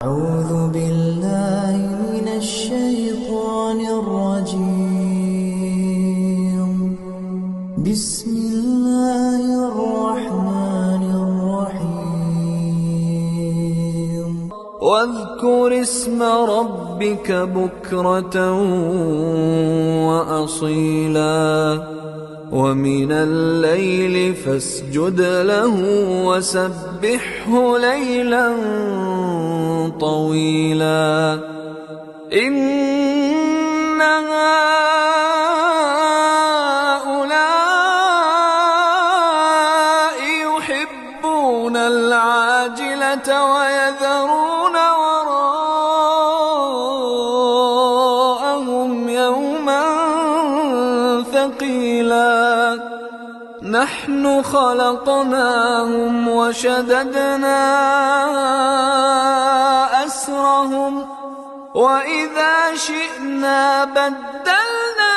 أعوذ بالله من الشيطان الرجيم. بسم الله الرحمن الرحيم. واذكر اسم ربك بكرة وأصيلا ومن الليل فاسجد له وسبحه ليلا طويلا إن هؤلاء يحبون العاجلة ويذرون وراءهم يوما ثقيلا نحن خلقناهم وشددنا أسرهم وإذا شئنا بدلنا